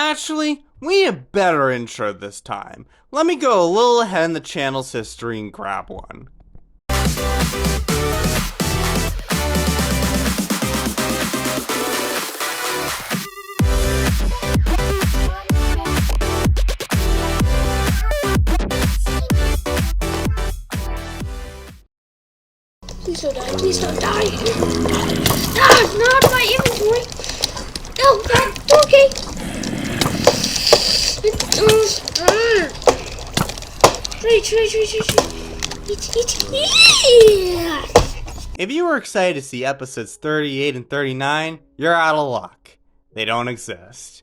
Actually, we need a better intro this time. Let me go a little ahead in the channel's history and grab one. Please don't die, please don't die. Ah, not my inventory. Oh, God, okay. If you were excited to see episodes 38 and 39, you're out of luck. They don't exist.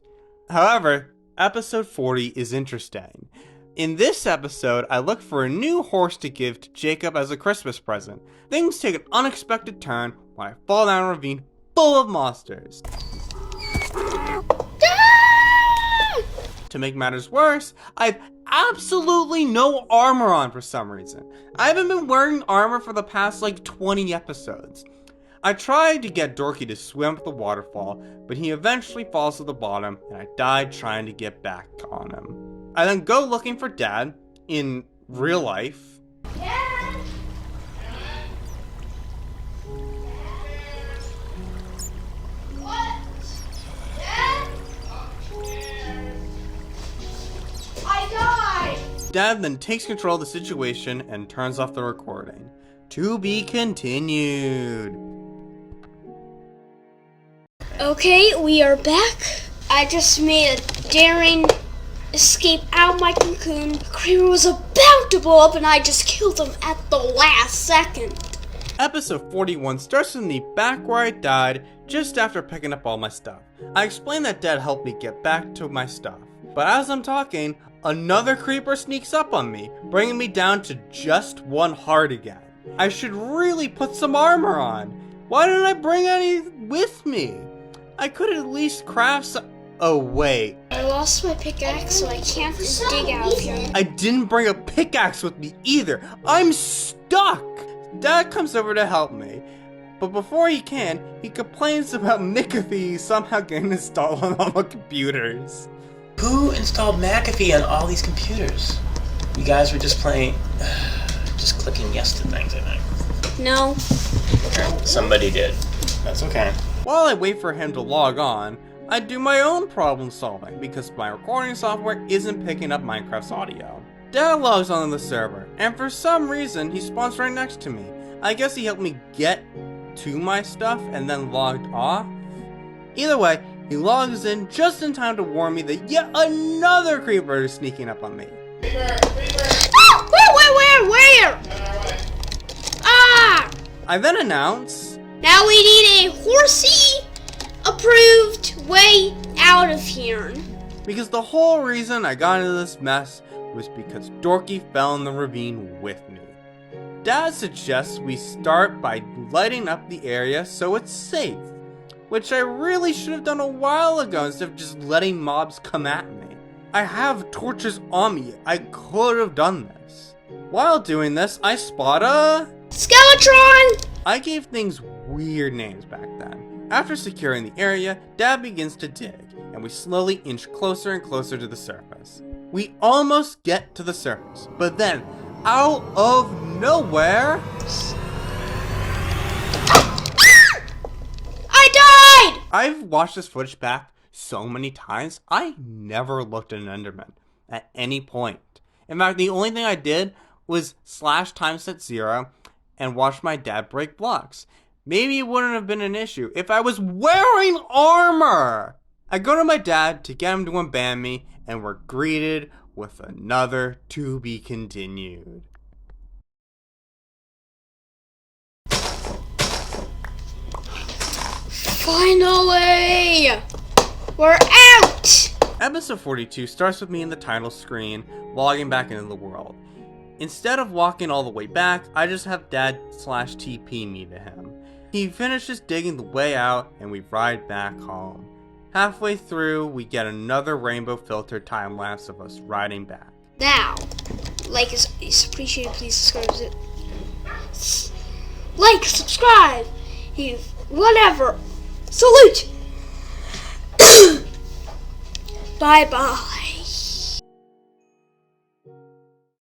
However, episode 40 is interesting. In this episode, I look for a new horse to give to Jacob as a Christmas present. Things take an unexpected turn when I fall down a ravine full of monsters. To make matters worse, I've absolutely no armor on for some reason. I haven't been wearing armor for the past 20 episodes. I tried to get Dorky to swim up the waterfall, but he eventually falls to the bottom and I died trying to get back on him. I then go looking for Dad in real life. Dad! What? Dad? I died! Dad then takes control of the situation and turns off the recording. To be continued. Okay, we are back. I just made a daring escape out of my cocoon. The creeper was about to blow up and I just killed him at the last second. Episode 41 starts in the back where I died just after picking up all my stuff. I explained that Dad helped me get back to my stuff. But as I'm talking, another creeper sneaks up on me, bringing me down to just 1 heart again. I should really put some armor on. Why didn't I bring any with me? I could at least craft some... Oh wait. I lost my pickaxe, so I can't dig out of here. I didn't bring a pickaxe with me either. I'm stuck. Dad comes over to help me. But before he can, he complains about McAfee somehow getting installed on all the computers. Who installed McAfee on all these computers? You guys were just playing... just clicking yes to things, I think. No. Somebody did. That's okay. While I wait for him to log on, I do my own problem solving because my recording software isn't picking up Minecraft's audio. Dad logs on the server, and for some reason he spawns right next to me. I guess he helped me get to my stuff and then logged off. Either way, he logs in just in time to warn me that yet another creeper is sneaking up on me. Where? Ah! I then announce, now we need a horsey approved way out of here. because the whole reason I got into this mess was because Dorky fell in the ravine with me. Dad suggests we start by lighting up the area so it's safe, which I really should have done a while ago instead of just letting mobs come at me. I have torches on me, I could have done this. While doing this, I spot a... Skeletron! I gave things weird names back then. After securing the area, Dad begins to dig, and we slowly inch closer and closer to the surface. We almost get to the surface, but then, out of nowhere... I died! I've watched this footage back so many times, I never looked at an Enderman at any point. In fact, the only thing I did was /timeset0 and watch my dad break blocks. Maybe it wouldn't have been an issue if I was wearing armor! I go to my dad to get him to unban me, and we're greeted with another to be continued. Finally! We're out! Episode 42 starts with me in the title screen, logging back into the world. Instead of walking all the way back, I just have Dad /TP me to him. He finishes digging the way out, and we ride back home. Halfway through, we get another rainbow filtered time lapse of us riding back. Now, like is appreciated, please subscribe. Like, subscribe, whatever. Salute! Bye-bye.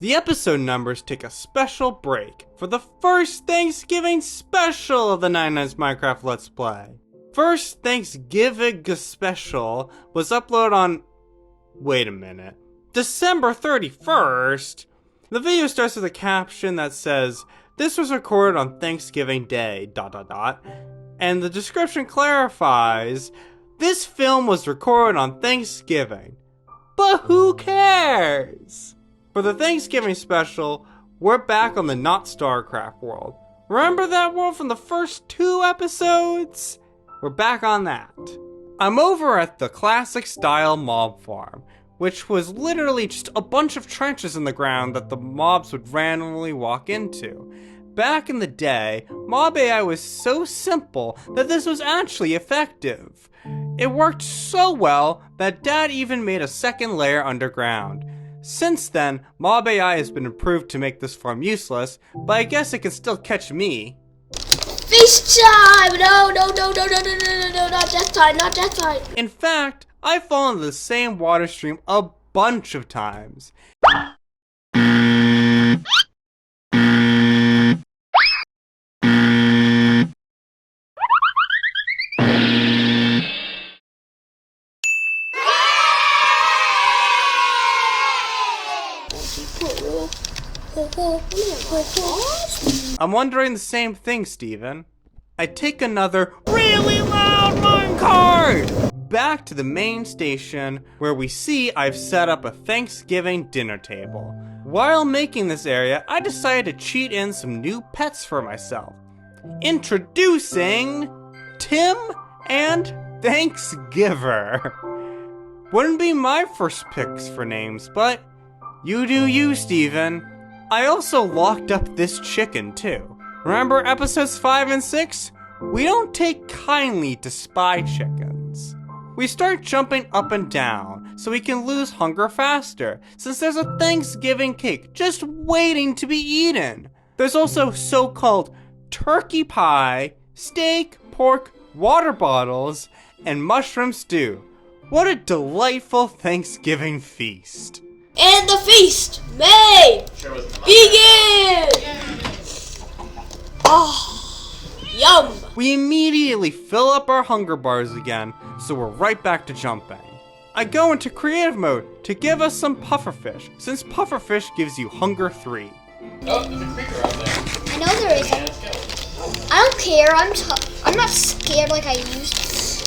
The episode numbers take a special break for the first Thanksgiving special of the 99's Minecraft Let's Play. First Thanksgiving special was uploaded on... wait a minute. December 31st? The video starts with a caption that says, "This was recorded on Thanksgiving Day, ... And the description clarifies, "This film was recorded on Thanksgiving." But who cares? For the Thanksgiving special, we're back on the not StarCraft world. Remember that world from the first 2 episodes? We're back on that. I'm over at the classic style mob farm, which was literally just a bunch of trenches in the ground that the mobs would randomly walk into. Back in the day, mob AI was so simple that this was actually effective. It worked so well that Dad even made a second layer underground. Since then, mob AI has been improved to make this farm useless, but I guess it can still catch me. Feast time! No, not death time, not death time. In fact, I've fallen into the same water stream a bunch of times. I'm wondering the same thing, Steven. I take another really loud minecart! Back to the main station, where we see I've set up a Thanksgiving dinner table. While making this area, I decided to cheat in some new pets for myself. Introducing Tim and Thanksgiver. Wouldn't be my first picks for names, but you do you, Steven. I also locked up this chicken too. Remember episodes 5 and 6? We don't take kindly to spy chickens. We start jumping up and down so we can lose hunger faster, since there's a Thanksgiving cake just waiting to be eaten. There's also so-called turkey pie, steak, pork, water bottles, and mushroom stew. What a delightful Thanksgiving feast. And the feast may begin! Oh, yum! We immediately fill up our hunger bars again, so we're right back to jumping. I go into creative mode to give us some pufferfish, since pufferfish gives you hunger 3. Oh, there's a creeper out there. I know there is. Yeah, let's go. I don't care. I'm not scared like I used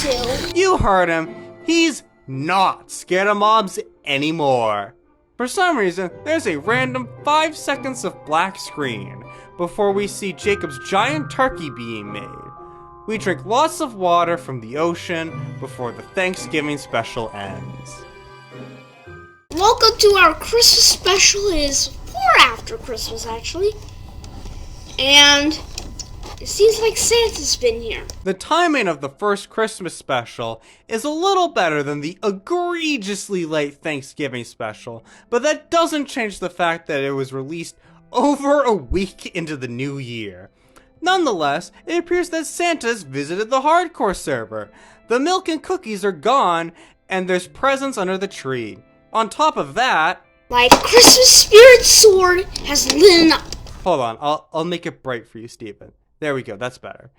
to. You heard him. He's not scared of mobs anymore. For some reason, there's a random 5 seconds of black screen before we see Jacob's giant turkey being made. We drink lots of water from the ocean before the Thanksgiving special ends. Welcome to our Christmas special. It is for after Christmas, actually. And it seems like Santa's been here. The timing of the first Christmas special is a little better than the egregiously late Thanksgiving special, but that doesn't change the fact that it was released over a week into the new year. Nonetheless, it appears that Santa's visited the hardcore server. The milk and cookies are gone, and there's presents under the tree. On top of that, my Christmas spirit sword has lit up. Hold on, I'll make it bright for you, Steven. There we go, that's better.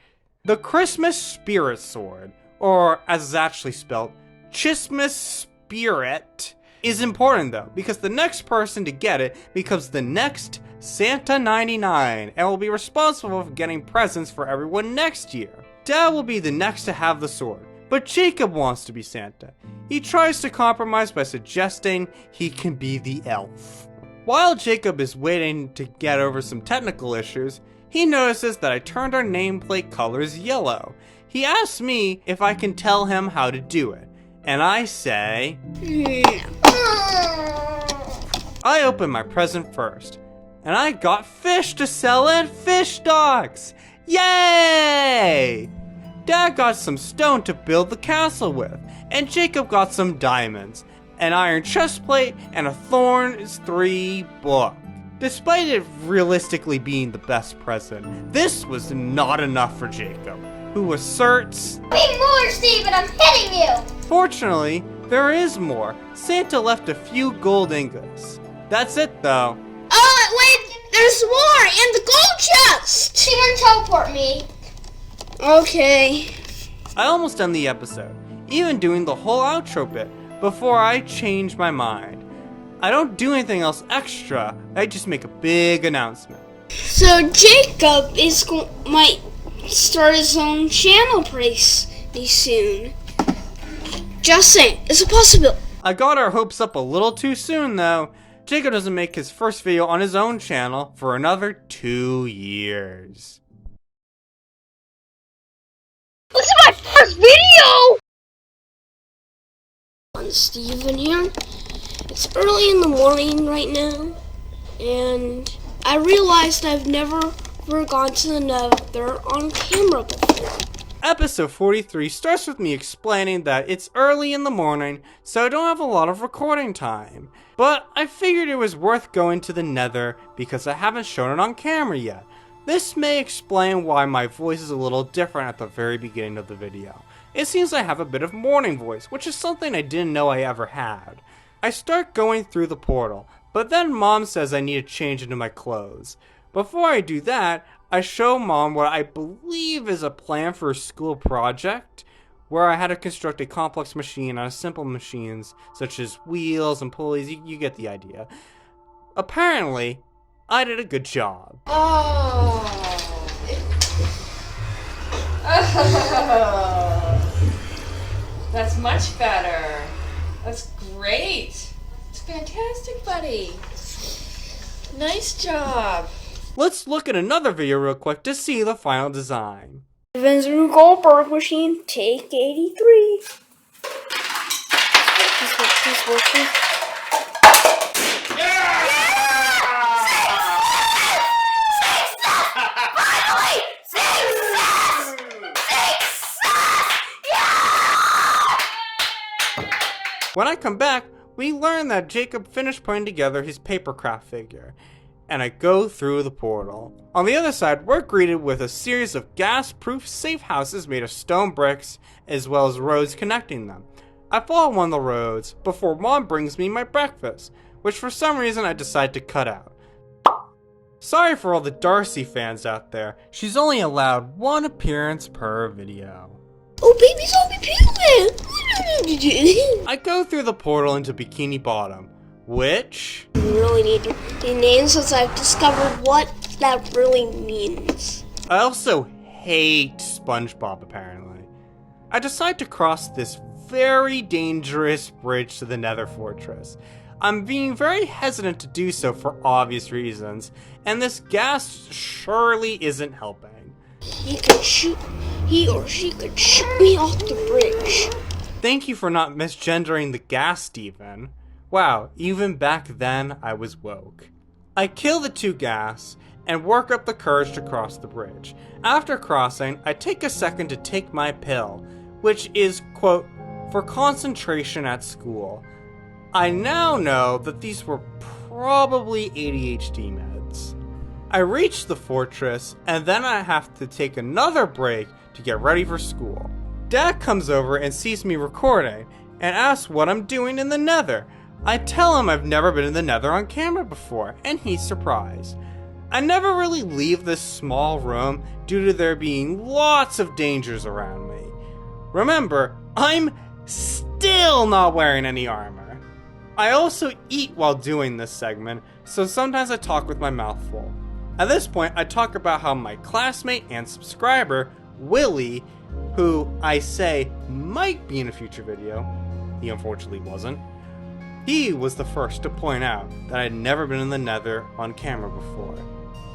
The Christmas Spirit Sword, or as it's actually spelled, Chismas Spirit, is important though, because the next person to get it becomes the next Santa 99, and will be responsible for getting presents for everyone next year. Dad will be the next to have the sword, but Jacob wants to be Santa. He tries to compromise by suggesting he can be the elf. While Jacob is waiting to get over some technical issues, he notices that I turned our nameplate colors yellow. He asks me if I can tell him how to do it, and I say... I open my present first, and I got fish to sell at Fish Docks! Yay! Dad got some stone to build the castle with, and Jacob got some diamonds, an iron chestplate, and a Thorns 3 book. Despite it realistically being the best present, this was not enough for Jacob, who asserts, Be more, Steven, I'm hitting you! Fortunately, There is more. Santa left a few gold ingots. That's it though. Oh, wait, there's more in the gold chest! She gonna teleport me. Okay. I almost done the episode, even doing the whole outro bit, before I change my mind. I don't do anything else extra, I just make a big announcement. So Jacob might start his own channel pretty soon. Just saying, it's a possibility. I got our hopes up a little too soon though. Jacob doesn't make his first video on his own channel for another 2 years. This is my first video! Steven here. It's early in the morning right now, and I realized I've never gone to the Nether on camera before. Episode 43 starts with me explaining that it's early in the morning, so I don't have a lot of recording time. But I figured it was worth going to the Nether because I haven't shown it on camera yet. This may explain why my voice is a little different at the very beginning of the video. It seems I have a bit of morning voice, which is something I didn't know I ever had. I start going through the portal, but then Mom says I need to change into my clothes. Before I do that, I show Mom what I believe is a plan for a school project, where I had to construct a complex machine out of simple machines, such as wheels and pulleys, you get the idea. Apparently, I did a good job. Oh. That's much better. That's great. It's fantastic, buddy. Nice job. Let's look at another video real quick to see the final design. Steven's new Goldberg machine, take 83. He's working. When I come back, we learn that Jacob finished putting together his papercraft figure, and I go through the portal. On the other side, we're greeted with a series of gas-proof safe houses made of stone bricks, as well as roads connecting them. I follow one of the roads before Mom brings me my breakfast, which for some reason I decide to cut out. Sorry for all the Darcy fans out there, she's only allowed one appearance per video. Oh, baby zombie piglet! I go through the portal into Bikini Bottom, which... You really need the names since I've discovered what that really means. I also hate SpongeBob, apparently. I decide to cross this very dangerous bridge to the Nether Fortress. I'm being very hesitant to do so for obvious reasons, and this gas surely isn't helping. He or she could shoot me off the bridge. Thank you for not misgendering the gas, Steven. Wow, even back then I was woke. I kill the 2 gas and work up the courage to cross the bridge. After crossing, I take a second to take my pill, which is, quote, for concentration at school. I now know that these were probably ADHD meds. I reach the fortress, and then I have to take another break to get ready for school. Dad comes over and sees me recording, and asks what I'm doing in the Nether. I tell him I've never been in the Nether on camera before, and he's surprised. I never really leave this small room due to there being lots of dangers around me. Remember, I'm still not wearing any armor. I also eat while doing this segment, so sometimes I talk with my mouth full. At this point, I talk about how my classmate and subscriber, Willie, who I say might be in a future video, he unfortunately wasn't, he was the first to point out that I'd never been in the Nether on camera before.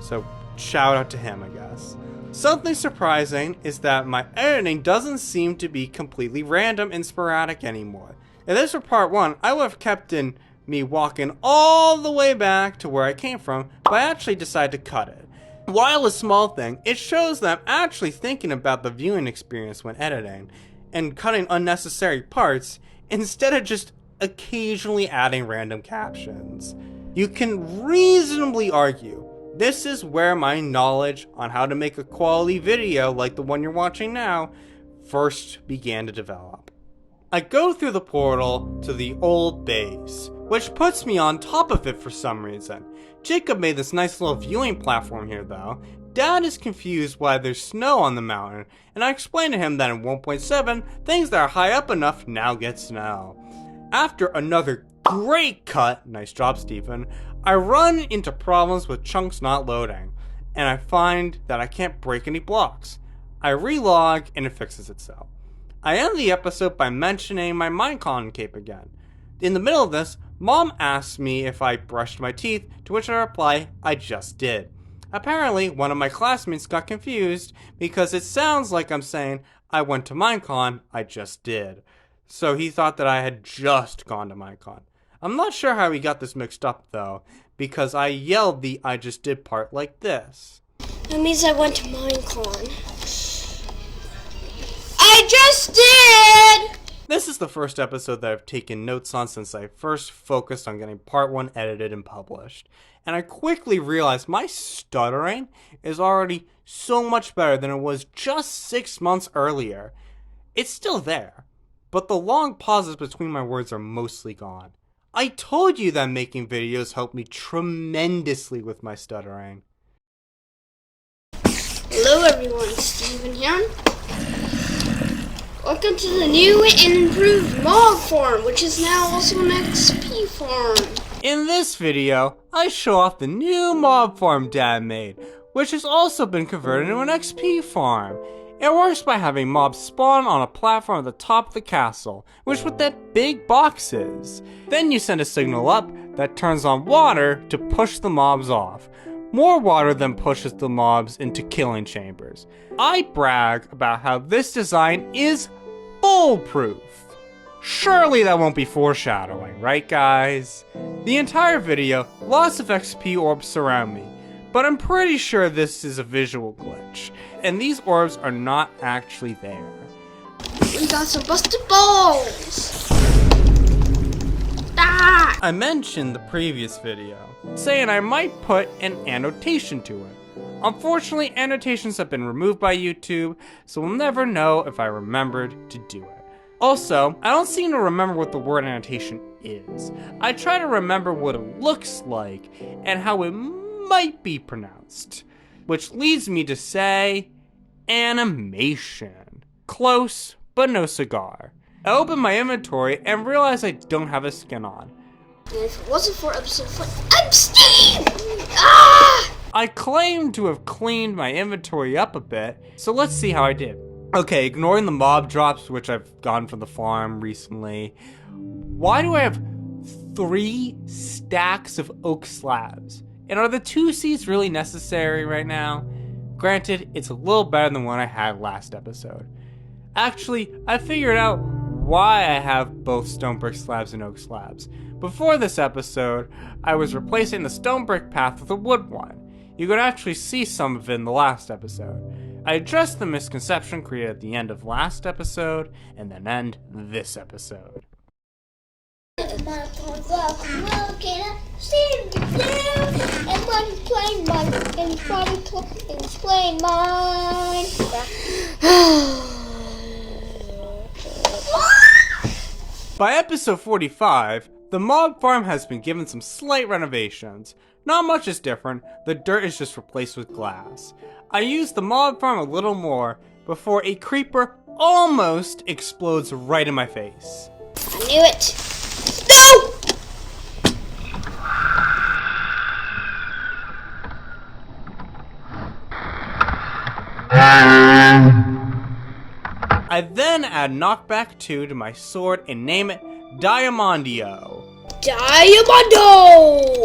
So shout out to him, I guess. Something surprising is that my editing doesn't seem to be completely random and sporadic anymore. If this were part 1, I would have kept in me walking all the way back to where I came from, but I actually decided to cut it. While a small thing, it shows that I'm actually thinking about the viewing experience when editing, and cutting unnecessary parts, instead of just occasionally adding random captions. You can reasonably argue this is where my knowledge on how to make a quality video like the one you're watching now first began to develop. I go through the portal to the old base, which puts me on top of it for some reason. Jacob made this nice little viewing platform here though. Dad is confused why there's snow on the mountain, and I explain to him that in 1.7, things that are high up enough now get snow. After another great cut, nice job Stephen, I run into problems with chunks not loading, and I find that I can't break any blocks. I relog and it fixes itself. I end the episode by mentioning my Minecon cape again. In the middle of this, Mom asks me if I brushed my teeth, to which I reply, I just did. Apparently, one of my classmates got confused because it sounds like I'm saying, I went to Minecon, I just did. So he thought that I had just gone to Minecon. I'm not sure how he got this mixed up though, because I yelled the I just did part like this. That means I went to Minecon. I just did! This is the first episode that I've taken notes on since I first focused on getting part 1 edited and published. And I quickly realized my stuttering is already so much better than it was just 6 months earlier. It's still there, but the long pauses between my words are mostly gone. I told you that making videos helped me tremendously with my stuttering. Hello everyone, Steven here. Welcome to the new and improved mob farm, which is now also an XP farm. In this video, I show off the new mob farm Dad made, which has also been converted into an XP farm. It works by having mobs spawn on a platform at the top of the castle, which is what that big box is. Then you send a signal up that turns on water to push the mobs off. More water then pushes the mobs into killing chambers. I brag about how this design is foolproof. Surely that won't be foreshadowing, right guys? The entire video, lots of XP orbs surround me, but I'm pretty sure this is a visual glitch, and these orbs are not actually there. We got some busted balls! Ah! I mentioned the previous video, saying I might put an annotation to it. Unfortunately, annotations have been removed by YouTube, so we'll never know if I remembered to do it. Also, I don't seem to remember what the word annotation is. I try to remember what it looks like and how it might be pronounced, which leads me to say animation. Close, but no cigar. I open my inventory and realize I don't have a skin on. And if it wasn't for episode 4, I'm Steve! Ah! I claim to have cleaned my inventory up a bit, so let's see how I did. Okay, ignoring the mob drops, which I've gotten from the farm recently, why do I have 3 stacks of oak slabs? And are the 2 seats really necessary right now? Granted, it's a little better than what I had last episode. Actually, I figured out why I have both stone brick slabs and oak slabs. Before this episode, I was replacing the stone brick path with a wood one. You could actually see some of it in the last episode. I addressed the misconception created at the end of last episode, and then end this episode. By episode 45, the mob farm has been given some slight renovations. Not much is different, the dirt is just replaced with glass. I used the mob farm a little more before a creeper almost explodes right in my face. I knew it. No! I then add knockback 2 to my sword and name it Diamondio. Diamondo!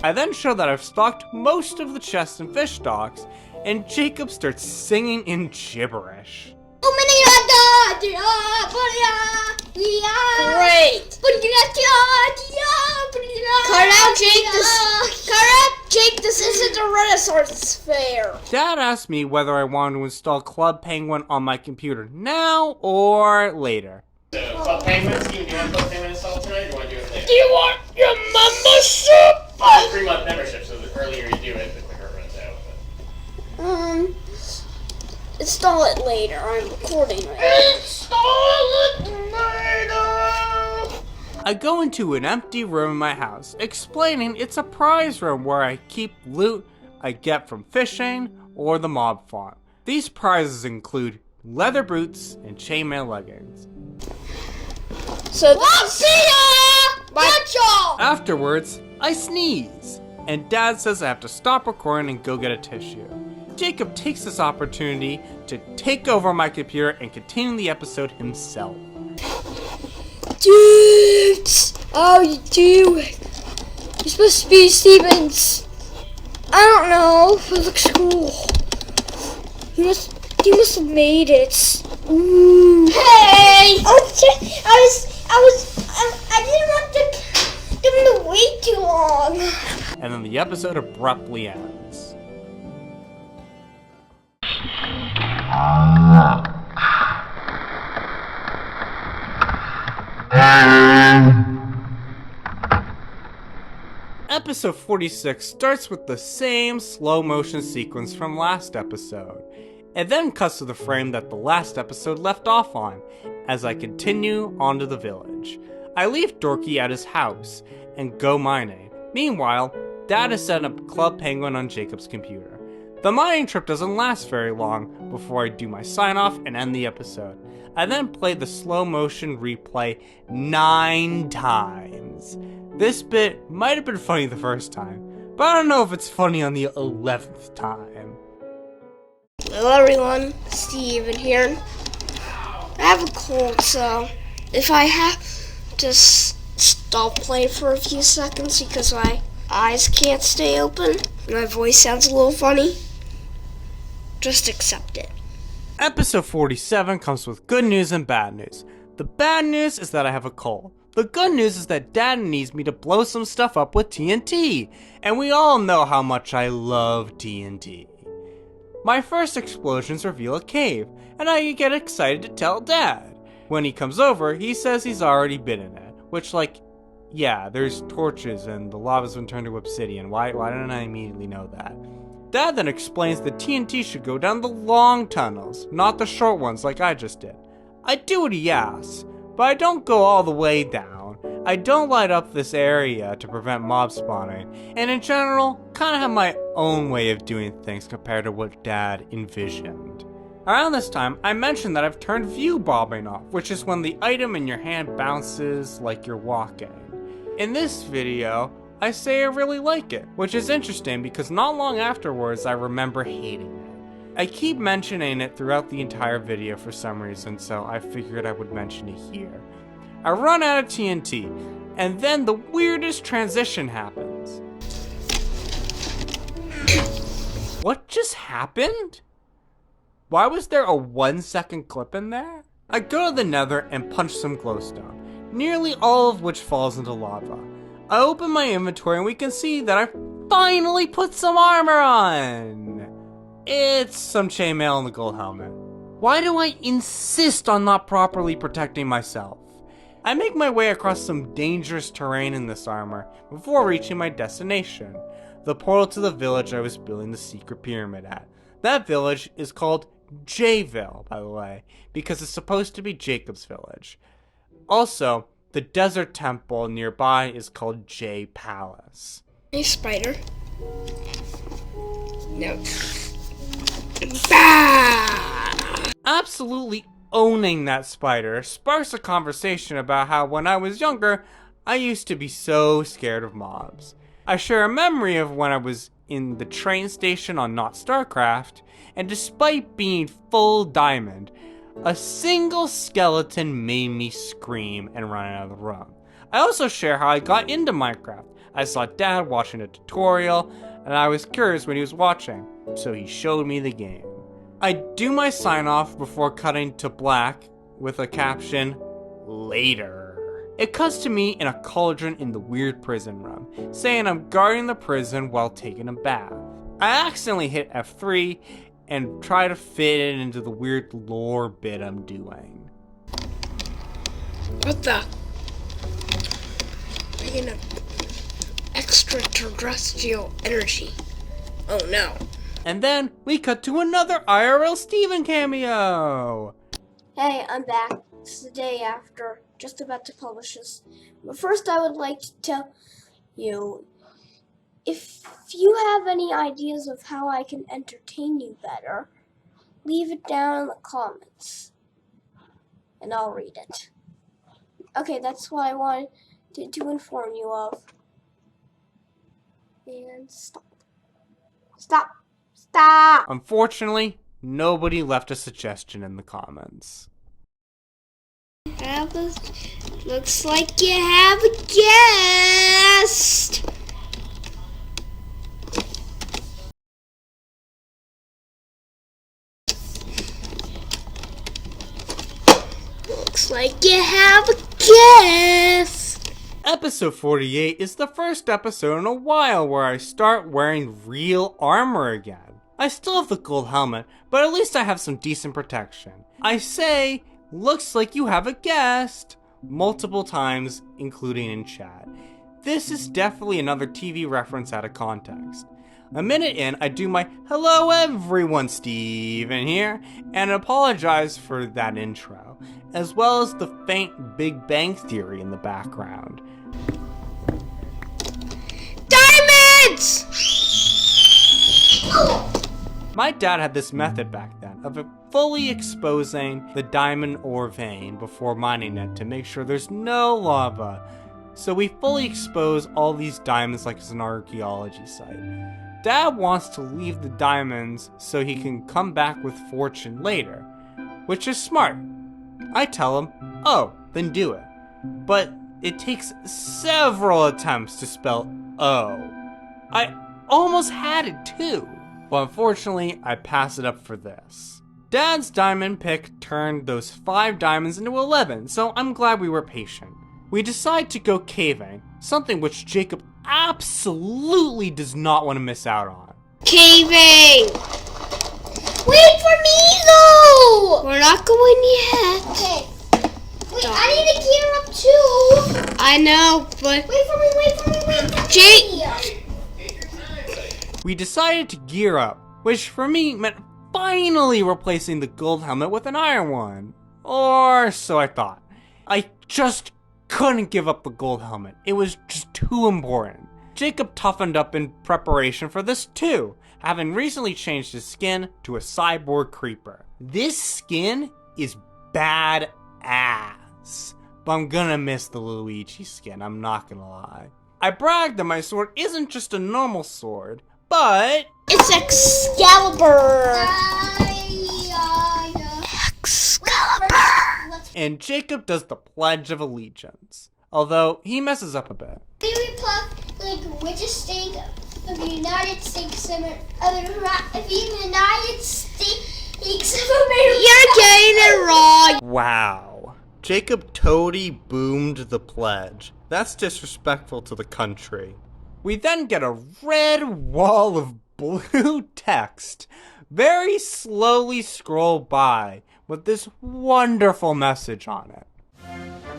I then show that I've stocked most of the chests and fish stocks, and Jacob starts singing in gibberish. Great! Cut out, Jake! This isn't a Renaissance fair! Dad asked me whether I wanted to install Club Penguin on my computer now or later. So, Club Penguin, Steven, do you want Club Penguin installed tonight, or do you want to do it later? Do you want your membership? It's a 3-month membership, so the earlier you do it, the quicker it runs out. But... Install it later. I'm recording right now. Install it later! I go into an empty room in my house, explaining it's a prize room where I keep loot I get from fishing or the mob farm. These prizes include leather boots and chainmail leggings. So Afterwards, I sneeze, and Dad says I have to stop recording and go get a tissue. Jacob takes this opportunity to take over my computer and continue the episode himself. Dude! Oh, you do it. You're supposed to be Stevens. I don't know. It looks cool. You must have made it. Ooh. Hey! I didn't want them to wait too long. And then the episode abruptly ends. Episode 46 starts with the same slow motion sequence from last episode. It then cuts to the frame that the last episode left off on, as I continue onto the village. I leave Dorky at his house and go mining. Meanwhile, Dad is setting up Club Penguin on Jacob's computer. The mining trip doesn't last very long before I do my sign off and end the episode. I then play the slow motion replay 9 times. This bit might have been funny the first time, but I don't know if it's funny on the 11th time. Hello everyone, Steven here. I have a cold, so if I have to stop playing for a few seconds because my eyes can't stay open, my voice sounds a little funny, just accept it. Episode 47 comes with good news and bad news. The bad news is that I have a cold. The good news is that Dad needs me to blow some stuff up with TNT, and we all know how much I love TNT. My first explosions reveal a cave, and I get excited to tell Dad. When he comes over, he says he's already been in it, which yeah, there's torches and the lava's been turned to obsidian. Why didn't I immediately know that? Dad then explains that TNT should go down the long tunnels, not the short ones like I just did. I do what he asks, but I don't go all the way down. I don't light up this area to prevent mob spawning, and in general, kinda have my own way of doing things compared to what Dad envisioned. Around this time, I mentioned that I've turned view bobbing off, which is when the item in your hand bounces like you're walking. In this video, I say I really like it, which is interesting because not long afterwards I remember hating it. I keep mentioning it throughout the entire video for some reason, so I figured I would mention it here. I run out of TNT, and then the weirdest transition happens. What just happened? Why was there a 1-second clip in there? I go to the nether and punch some glowstone, nearly all of which falls into lava. I open my inventory and we can see that I finally put some armor on! It's some chainmail and the gold helmet. Why do I insist on not properly protecting myself? I make my way across some dangerous terrain in this armor before reaching my destination, the portal to the village I was building the secret pyramid at. That village is called Jayville, by the way, because it's supposed to be Jacob's village. Also, the desert temple nearby is called Jay Palace. Hey, spider. No. Bah! Absolutely owning that spider sparks a conversation about how when I was younger, I used to be so scared of mobs. I share a memory of when I was in the train station on Not StarCraft, and despite being full diamond, a single skeleton made me scream and run out of the room. I also share how I got into Minecraft. I saw Dad watching a tutorial, and I was curious when he was watching, so he showed me the game. I do my sign off before cutting to black with a caption, later. It cuts to me in a cauldron in the weird prison room, saying I'm guarding the prison while taking a bath. I accidentally hit F3 and try to fit it into the weird lore bit I'm doing. What the? Bringing up extraterrestrial energy. Oh no. And then we cut to another IRL Steven cameo! Hey, I'm back. It's the day after just about to publish this. But first I would like to tell you, if you have any ideas of how I can entertain you better, leave it down in the comments, and I'll read it. Okay, that's what I wanted to inform you of. And stop. Stop. Stop! Unfortunately, nobody left a suggestion in the comments. Looks like you have a guest! Looks like you have a guest! Episode 48 is the first episode in a while where I start wearing real armor again. I still have the gold helmet, but at least I have some decent protection. I say, looks like you have a guest, multiple times, including in chat. This is definitely another TV reference out of context. A minute in, I do my "Hello everyone, Steven here," and apologize for that intro, as well as the faint Big Bang Theory in the background. Diamonds! My dad had this method back then of fully exposing the diamond ore vein before mining it to make sure there's no lava. So we fully expose all these diamonds like it's an archaeology site. Dad wants to leave the diamonds so he can come back with fortune later, which is smart. I tell him, oh, then do it. But it takes several attempts to spell O. I almost had it too, but unfortunately I pass it up for this. Dad's diamond pick turned those 5 diamonds into 11, so I'm glad we were patient. We decide to go caving, something which Jacob absolutely does not want to miss out on. Caving! Wait for me though! We're not going yet. Okay. Wait, I need to gear up too. I know, but... Wait for me. Jake! We decided to gear up, which for me meant finally replacing the gold helmet with an iron one. Or so I thought. I just couldn't give up the gold helmet. It was just too important. Jacob toughened up in preparation for this too, having recently changed his skin to a cyborg creeper. This skin is badass, but I'm gonna miss the Luigi skin, I'm not gonna lie. I bragged that my sword isn't just a normal sword, but it's Excalibur! Excalibur! And Jacob does the Pledge of Allegiance, although he messes up a bit. The richest state of the United States of America. You're getting it wrong! Wow. Jacob totally boomed the pledge. That's disrespectful to the country. We then get a red wall of blue text very slowly scroll by with this wonderful message on it.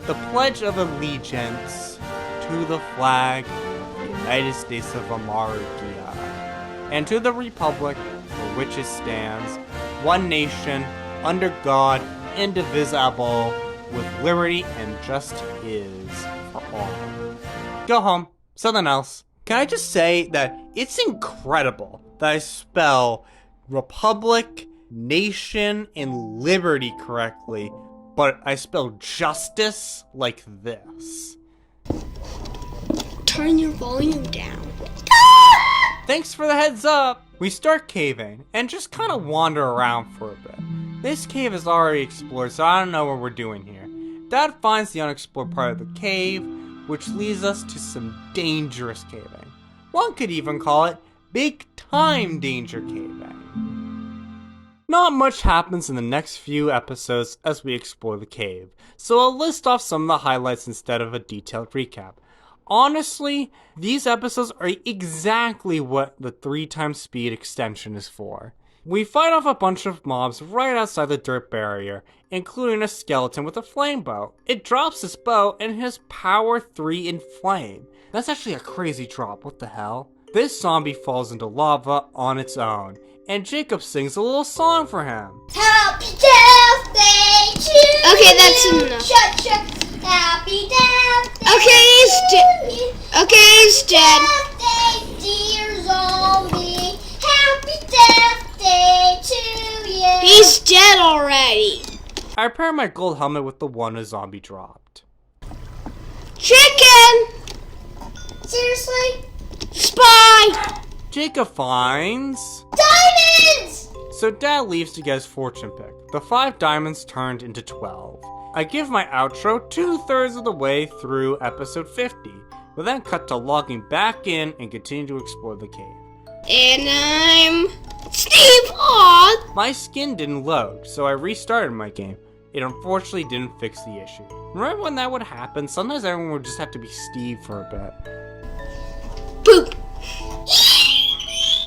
The Pledge of Allegiance to the flag of the United States of America and to the Republic for which it stands, one nation, under God, indivisible, with liberty and justice for all. Go home. Something else. Can I just say that it's incredible that I spell Republic, Nation, and Liberty correctly, but I spell justice like this. Turn your volume down. Thanks for the heads up! We start caving, and just kind of wander around for a bit. This cave is already explored, so I don't know what we're doing here. Dad finds the unexplored part of the cave, which leads us to some dangerous caving. One could even call it big-time danger caving. Not much happens in the next few episodes as we explore the cave, so I'll list off some of the highlights instead of a detailed recap. Honestly, these episodes are exactly what the 3x speed extension is for. We fight off a bunch of mobs right outside the dirt barrier, including a skeleton with a flame bow. It drops his bow and his power 3 in flame. That's actually a crazy drop, what the hell? This zombie falls into lava on its own, and Jacob sings a little song for him. Happy birthday to Okay, that's enough. Shut. Happy death day. Okay, he's dead. Okay, he's dead. Death day, dear zombie. Happy death day to you. He's dead already. I repair my gold helmet with the one a zombie dropped. Chicken! Seriously? Spy! Jacob finds... Diamonds! So Dad leaves to get his fortune pick. The 5 diamonds turned into 12. I give my outro 2/3 of the way through episode 50, but then cut to logging back in and continue to explore the cave. And I'm... Steve! Aw! My skin didn't load, so I restarted my game. It unfortunately didn't fix the issue. Remember when that would happen? Sometimes everyone would just have to be Steve for a bit. Boop!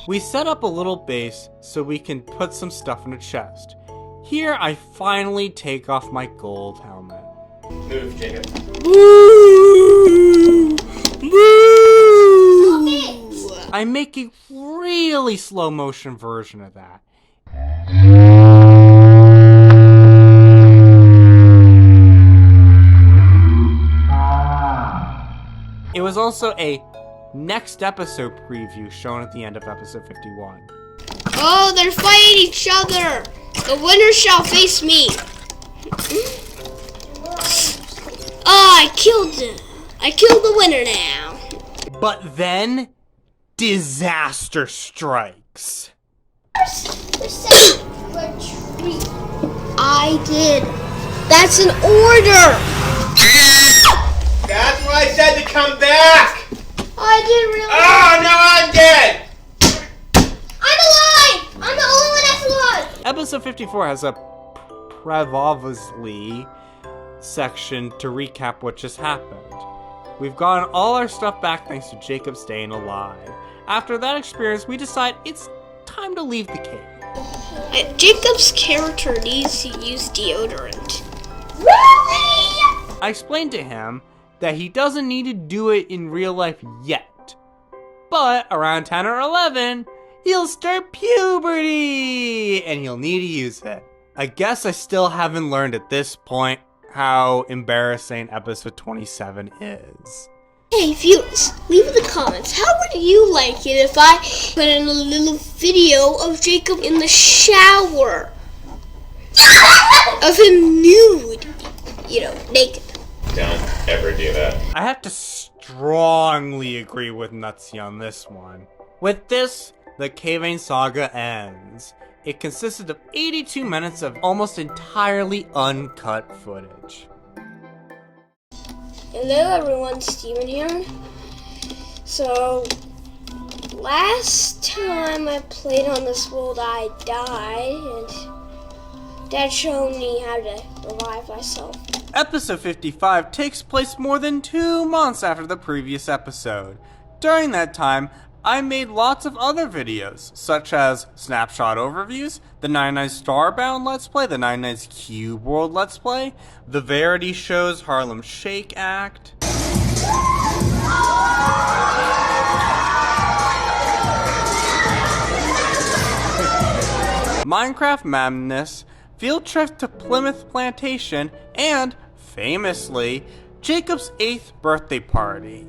We set up a little base so we can put some stuff in a chest. Here I finally take off my gold helmet. Move, Jacob. Woo! Woo! I make a really slow motion version of that. It was also a next episode preview shown at the end of episode 51. Oh, they're fighting each other! The winner shall face me! Oh, I killed him! I killed the winner now! But then, disaster strikes. Who said retreat? I did. That's an order! That's why I said to come back! I didn't really. Oh, no, I'm dead! I'm alive! I'm the only one that's alive! Episode 54 has a previously section to recap what just happened. We've gotten all our stuff back thanks to Jacob staying alive. After that experience, we decide it's time to leave the cave. Jacob's character needs to use deodorant. Really? I explained to him that he doesn't need to do it in real life yet. But around 10 or 11, he'll start puberty and he'll need to use it. I guess I still haven't learned at this point how embarrassing episode 27 is. Hey viewers, leave in the comments, how would you like it if I put in a little video of Jacob in the shower? Of him nude, naked. Don't ever do that. I have to strongly agree with Nutsy on this one. With this, the Caving Saga ends. It consisted of 82 minutes of almost entirely uncut footage. Hello everyone, Steven here. So, last time I played on this world I died, and Dad showed me how to revive myself. Episode 55 takes place more than 2 months after the previous episode. During that time, I made lots of other videos, such as snapshot overviews, the 99's Starbound Let's Play, the 99's Cube World Let's Play, the Verity Show's Harlem Shake Act, Minecraft Madness, field trip to Plymouth Plantation, and, famously, Jacob's 8th birthday party.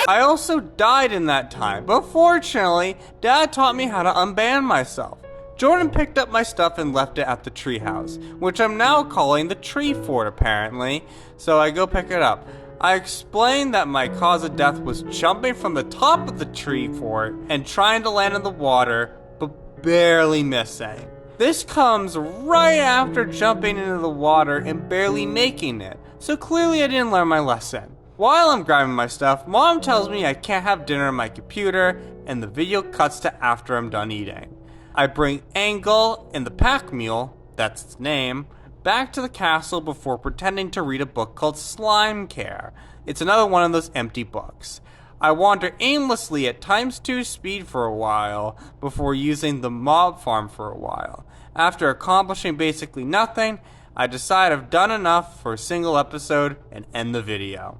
I also died in that time, but fortunately, Dad taught me how to unban myself. Jordan picked up my stuff and left it at the treehouse, which I'm now calling the tree fort apparently, so I go pick it up. I explained that my cause of death was jumping from the top of the tree fort and trying to land in the water, but barely missing. This comes right after jumping into the water and barely making it, so clearly I didn't learn my lesson. While I'm grabbing my stuff, Mom tells me I can't have dinner on my computer, and the video cuts to after I'm done eating. I bring Angle and the pack mule, that's its name, back to the castle before pretending to read a book called Slime Care. It's another one of those empty books. I wander aimlessly at ×2 speed for a while before using the mob farm for a while. After accomplishing basically nothing, I decide I've done enough for a single episode and end the video.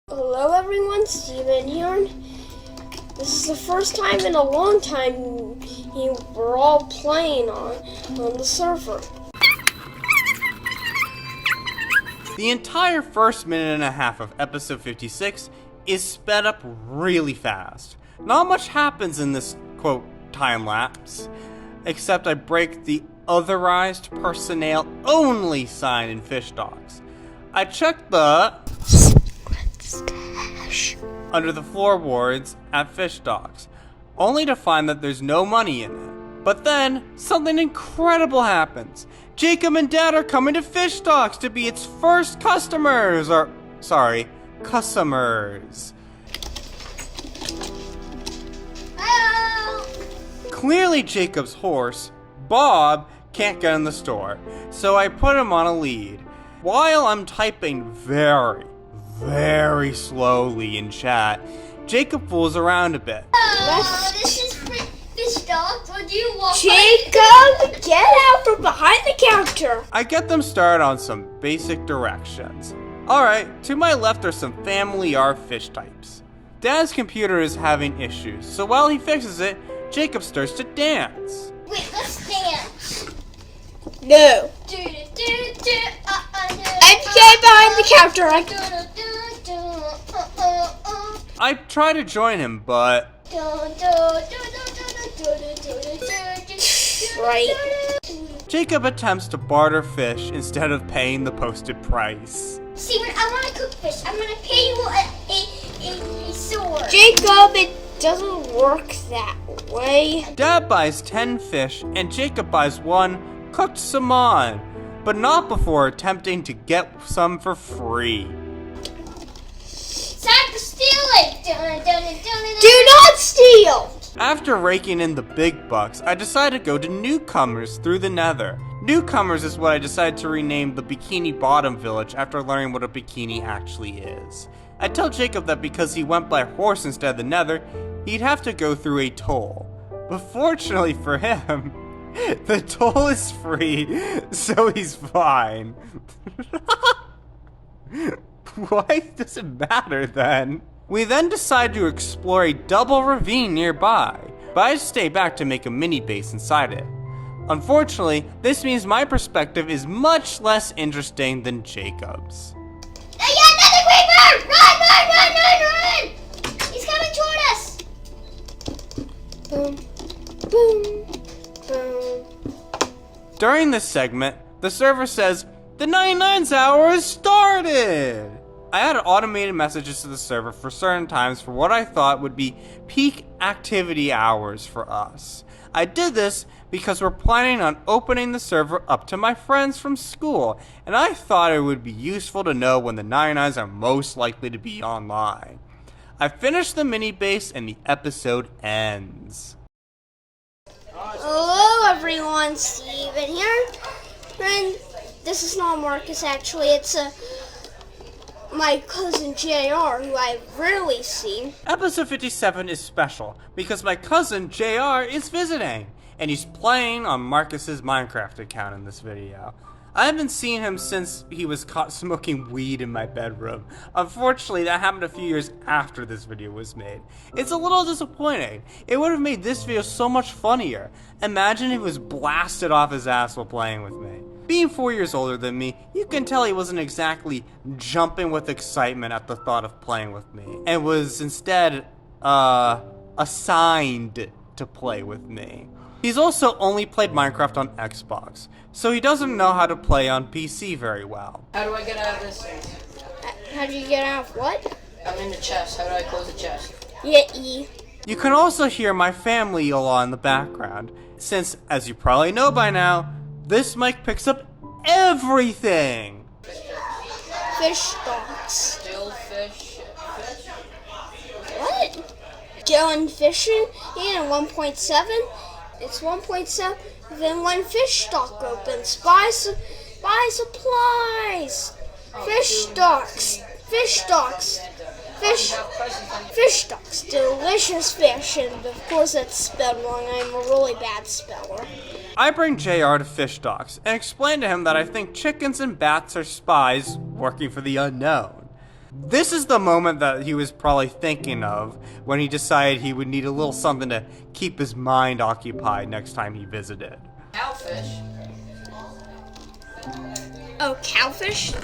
Hello everyone, Steven here. This is the first time in a long time were all playing on the server. The entire first minute and a half of episode 56 is sped up really fast. Not much happens in this, quote, time lapse, except I break the otherized personnel only sign in Fish Docks. I checked the under the floorboards at Fish Docks, only to find that there's no money in it. But then, something incredible happens. Jacob and Dad are coming to Fish Docks to be its first customers, customers. Hello. Clearly Jacob's horse, Bob, can't get in the store, so I put him on a lead. While I'm typing very, very slowly in chat, Jacob fools around a bit. Oh, this is Fish Docks. Would you want Jacob, get out from behind the counter. I get them started on some basic directions. Alright, to my left are some family R fish types. Dad's computer is having issues, so while he fixes it, Jacob starts to dance. Wait, let's dance. No. I'm getting behind the counter. I try to join him, but Right. Jacob attempts to barter fish instead of paying the posted price. See, when I want to cook fish, I'm going to pay you a sword. Jacob, it doesn't work that way. Dad buys 10 fish and Jacob buys 1 cooked salmon, but not before attempting to get some for free. Time for stealing. Do not steal. After raking in the big bucks, I decided to go to Newcomers through the Nether. Newcomers is what I decided to rename the Bikini Bottom Village after learning what a bikini actually is. I tell Jacob that because he went by horse instead of the Nether, he'd have to go through a toll. But fortunately for him, the toll is free, so he's fine. Why does it matter then? We then decide to explore a double ravine nearby, but I stay back to make a mini base inside it. Unfortunately, this means my perspective is much less interesting than Jacob's. Another creeper! Run! He's coming toward us. Boom, boom, boom. During this segment, the server says, "The 99's hour has started!" I added automated messages to the server for certain times for what I thought would be peak activity hours for us. I did this because we're planning on opening the server up to my friends from school, and I thought it would be useful to know when the 99's are most likely to be online. I finished the mini base and the episode ends. Hello everyone, Steven here. And this is not Marcus actually, it's my cousin JR, who I've rarely seen. Episode 57 is special because my cousin JR is visiting, and he's playing on Marcus's Minecraft account in this video. I haven't seen him since he was caught smoking weed in my bedroom. Unfortunately, that happened a few years after this video was made. It's a little disappointing. It would have made this video so much funnier. Imagine if he was blasted off his ass while playing with me. Being 4 years older than me, you can tell he wasn't exactly jumping with excitement at the thought of playing with me, and was instead, assigned to play with me. He's also only played Minecraft on Xbox, so he doesn't know how to play on PC very well. How do I get out of this? How do you get out of what? I'm in the chest. How do I close the chest? Yeah, E. You can also hear my family a lot in the background, since, as you probably know by now, this mic picks up everything! Fish stocks. Still fish. What? Going fishing in 1.7? It's 1.7, then when fish stock opens. Buy supplies! Fish stocks. Fish stocks. Fish stocks. Delicious fish, and of course that's spelled wrong. I'm a really bad speller. I bring JR to Fish Docks and explain to him that I think chickens and bats are spies working for the unknown. This is the moment that he was probably thinking of when he decided he would need a little something to keep his mind occupied next time he visited. Cowfish. Oh, cowfish?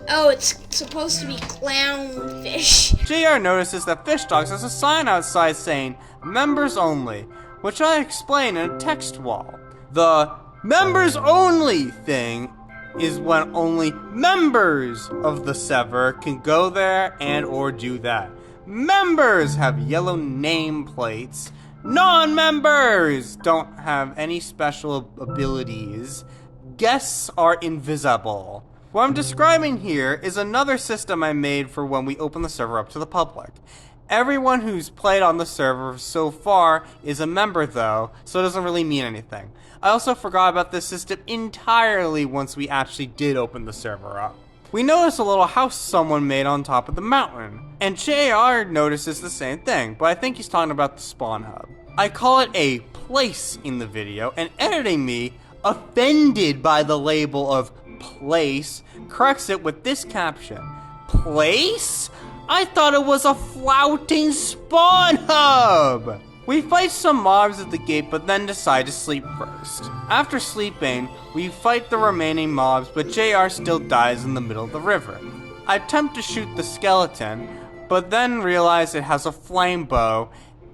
Oh, it's supposed to be clownfish. JR notices that Fish Dogs has a sign outside saying, members only, which I explain in a text wall. The members only thing is when only members of the server can go there and or do that. Members have yellow nameplates. Non-members don't have any special abilities. Guests are invisible. What I'm describing here is another system I made for when we open the server up to the public. Everyone who's played on the server so far is a member though, so it doesn't really mean anything. I also forgot about this system entirely once we actually did open the server up. We notice a little house someone made on top of the mountain, and JR notices the same thing, but I think he's talking about the spawn hub. I call it a place in the video, and editing me, offended by the label of place, corrects it with this caption: place? I thought it was a flouting spawn hub! We fight some mobs at the gate but then decide to sleep first. After sleeping, we fight the remaining mobs but JR still dies in the middle of the river. I attempt to shoot the skeleton, but then realize it has a flame bow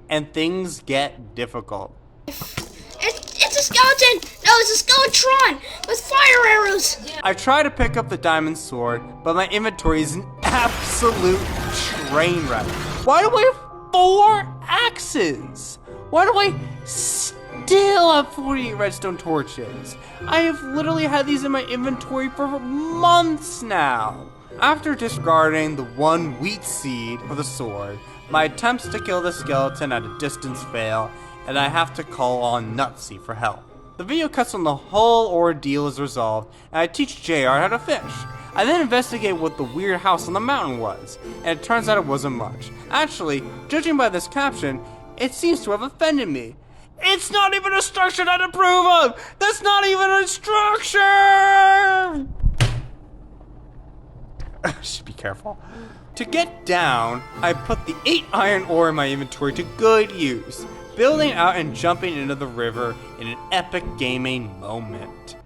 and things get difficult. It's a skeleton! No, it's a skeletron with fire arrows! I try to pick up the diamond sword, but my inventory is an absolute train wreck. Why do I have 4 axes? Why do I still have 48 redstone torches? I have literally had these in my inventory for months now. After discarding the 1 wheat seed for the sword, my attempts to kill the skeleton at a distance fail, and I have to call on Nutsy for help. The video cuts when the whole ordeal is resolved, and I teach JR how to fish. I then investigate what the weird house on the mountain was, and it turns out it wasn't much. Actually, judging by this caption, it seems to have offended me. It's not even a structure I'd approve of! That's not even a structure! Should be careful. To get down, I put the 8 iron ore in my inventory to good use, building out and jumping into the river in an epic gaming moment.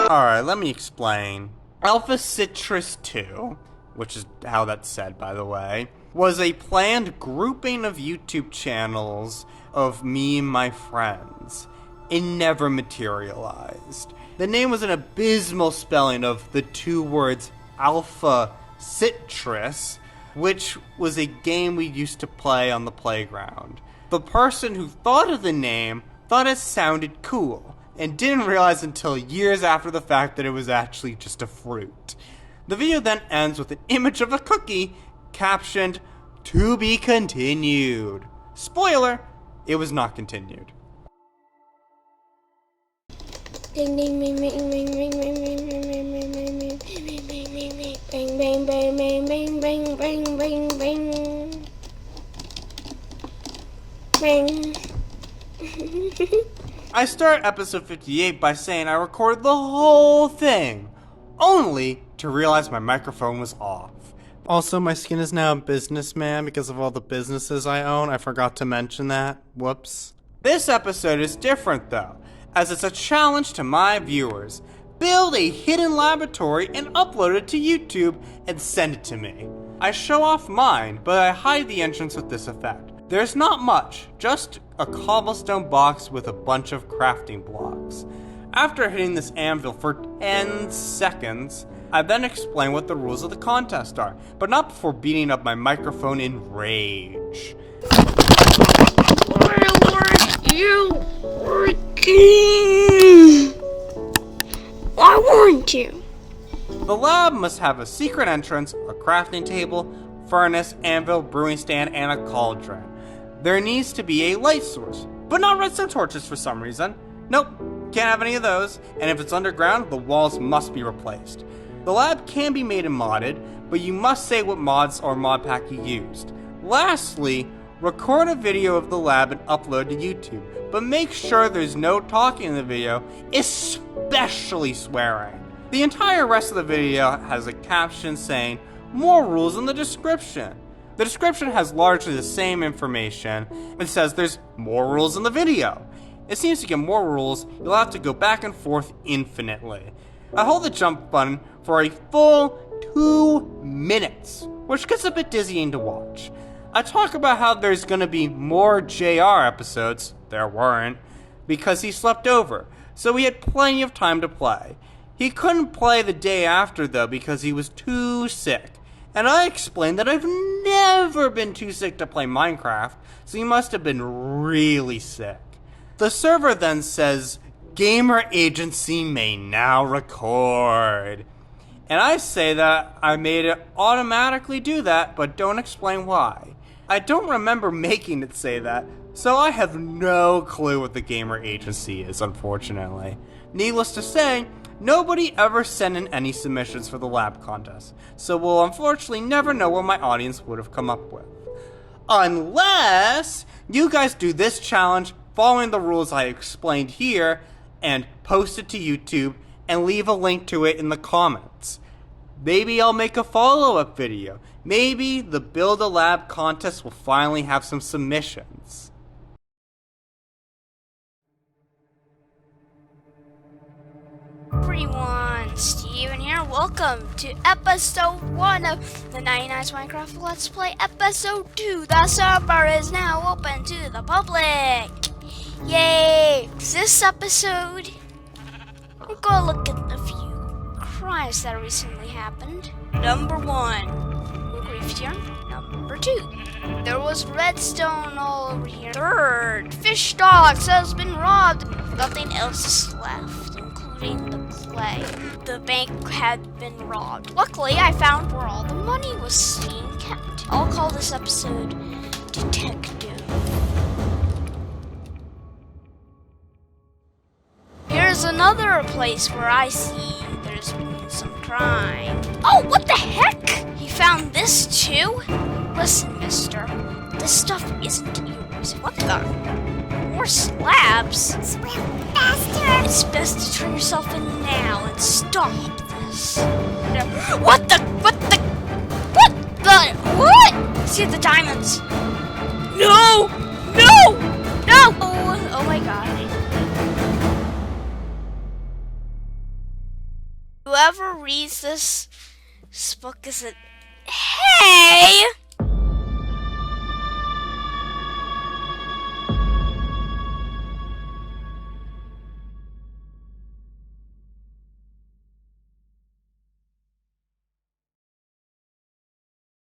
Alright, let me explain. Alpha Citrus 2, which is how that's said by the way, was a planned grouping of YouTube channels of me and my friends. It never materialized. The name was an abysmal spelling of the 2 words Alpha Citrus, which was a game we used to play on the playground. The person who thought of the name thought it sounded cool, and didn't realize until years after the fact that it was actually just a fruit. The video then ends with an image of a cookie captioned, "To be continued." Spoiler, it was not continued. Ding ding ding ding ding ding ding ding ding ding ding bang bang bang bang bang bang bang bang bang bang. I start episode 58 by saying I recorded the whole thing, only to realize my microphone was off. Also, my skin is now a businessman because of all the businesses I own. I forgot to mention that. Whoops. This episode is different though, as it's a challenge to my viewers. Build a hidden laboratory and upload it to YouTube and send it to me. I show off mine, but I hide the entrance with this effect. There's not much, just a cobblestone box with a bunch of crafting blocks. After hitting this anvil for 10 seconds, I then explain what the rules of the contest are, but not before beating up my microphone in rage. Where were you working? Why weren't you? The lab must have a secret entrance, a crafting table, furnace, anvil, brewing stand, and a cauldron. There needs to be a light source, but not redstone torches for some reason. Nope, can't have any of those, and if it's underground, the walls must be replaced. The lab can be made and modded, but you must say what mods or mod pack you used. Lastly, Record a video of the lab and upload to YouTube, but make sure there's no talking in the video, especially swearing. The entire rest of the video has a caption saying, "More rules in the description." The description has largely the same information and says there's more rules in the video. It seems to get more rules, you'll have to go back and forth infinitely. I hold the jump button for a full 2 minutes, which gets a bit dizzying to watch. I talk about how there's gonna be more JR episodes, there weren't, because he slept over, so we had plenty of time to play. He couldn't play the day after though because he was too sick. And I explained that I've never been too sick to play Minecraft, so he must have been really sick. The server then says, "Gamer agency may now record." And I say that I made it automatically do that, but don't explain why. I don't remember making it say that, so I have no clue what the gamer agency is, unfortunately. Needless to say, nobody ever sent in any submissions for the lab contest, so we'll unfortunately never know what my audience would have come up with. Unless you guys do this challenge following the rules I explained here and post it to YouTube and leave a link to it in the comments. Maybe I'll make a follow-up video. Maybe the Build a Lab contest will finally have some submissions. Everyone, Steven here. Welcome to episode 1 of the 99's Minecraft Let's Play. Episode 2, the server is now open to the public. Yay! This episode, we're gonna look at a few crimes that recently happened. Number 1, graveyard. Number 2, there was redstone all over here. 3rd, fish stocks has been robbed. Nothing else is left, including the clay. The bank had been robbed. Luckily, I found where all the money was being kept. I'll call this episode Detective. Here's another place where I see there's been some crime. Oh, what the heck? You found this too? Listen, mister, this stuff isn't yours. What the? More slabs? Swim faster. It's best to turn yourself in now and stop this. What the? See the diamonds. No! Oh my god. Whoever reads this book is a... Hey!